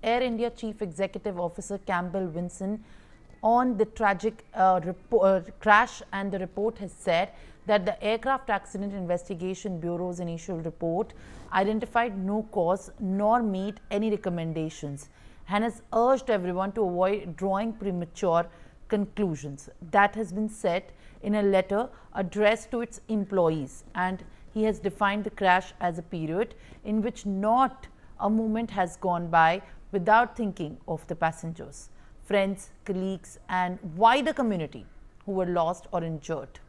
Air India Chief Executive Officer Campbell Wilson on the tragic crash, and the report has said that the Aircraft Accident Investigation Bureau's initial report identified no cause nor made any recommendations, and has urged everyone to avoid drawing premature conclusions. That has been said in a letter addressed to its employees, and he has defined the crash as a period in which not a moment has gone by without thinking of the passengers, friends, colleagues, and wider community who were lost or injured.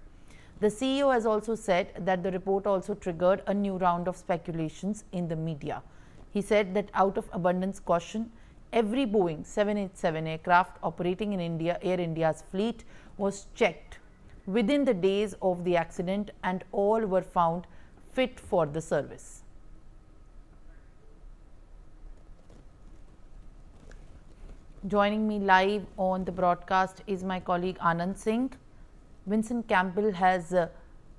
The CEO has also said that the report also triggered a new round of speculations in the media. He said that out of abundance caution, every Boeing 787 aircraft operating in Air India's fleet was checked within the days of the accident, and all were found fit for the service. Joining me live on the broadcast is my colleague Anand Singh. Vincent Campbell has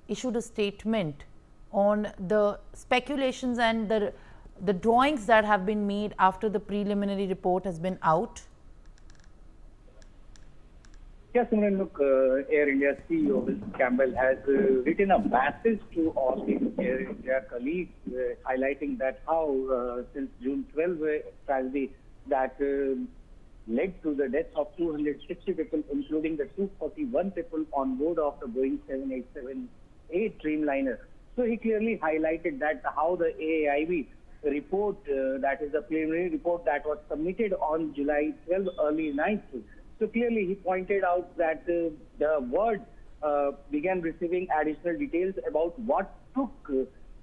issued a statement on the speculations and the drawings that have been made after the preliminary report has been out. Yes, Simran, look, Air India CEO Campbell has written a message to all his Air India colleagues, highlighting that how since June 12 tragedy that led to the deaths of 260 people, including the 241 people on board of the Boeing 787 Dreamliner. So he clearly highlighted that how the AAIB report, that is the preliminary report that was submitted on July 12, early 9th. So clearly he pointed out that the world began receiving additional details about what took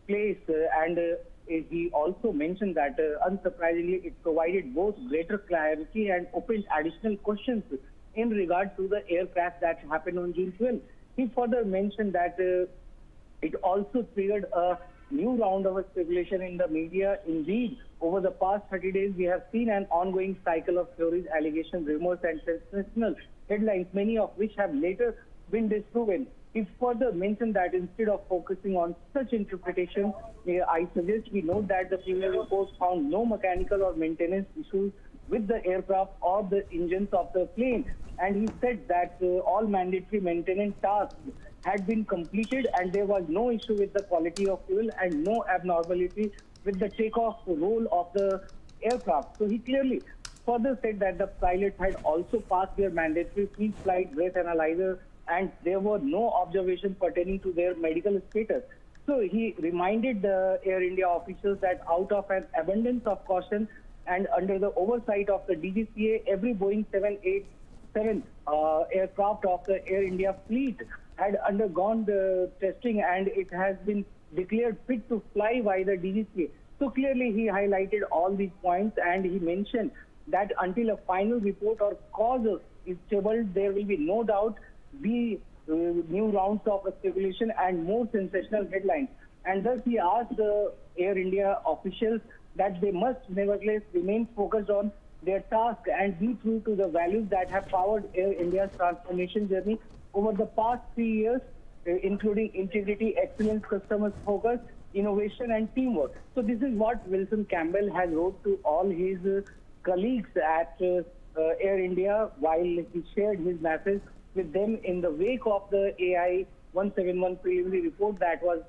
place, and he also mentioned that unsurprisingly it provided both greater clarity and opened additional questions in regard to the air crash that happened on June 12. He further mentioned that it also triggered a new round of speculation in the media. Indeed, over the past 30 days, we have seen an ongoing cycle of theories, allegations, rumors, and sensational headlines, many of which have later been disproven. He further mentioned that instead of focusing on such interpretations, I suggest we note that the preliminary report found no mechanical or maintenance issues with the aircraft or the engines of the plane. And he said that all mandatory maintenance tasks had been completed and there was no issue with the quality of fuel and no abnormality with the takeoff roll of the aircraft. So he clearly further said that the pilots had also passed their mandatory pre-flight breath analyzer and there were no observations pertaining to their medical status. So he reminded the Air India officials that out of an abundance of caution and under the oversight of the DGCA, every Boeing 787 aircraft of the Air India fleet had undergone the testing and it has been declared fit to fly by the DGCA. So clearly he highlighted all these points and he mentioned that until a final report or cause is tabled, there will be no doubt be new rounds of speculation and more sensational headlines. And thus he asked the Air India officials that they must nevertheless remain focused on their task and be true to the values that have powered Air India's transformation journey over the past 3 years, including integrity, excellence, customer focus, innovation and teamwork. So this is what Wilson Campbell has wrote to all his colleagues at Air India while he shared his message with them in the wake of the AI 171 preliminary report that was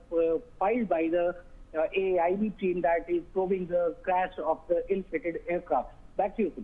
filed by the AAIB team that is probing the crash of the ill-fated aircraft. Back to you, Sir.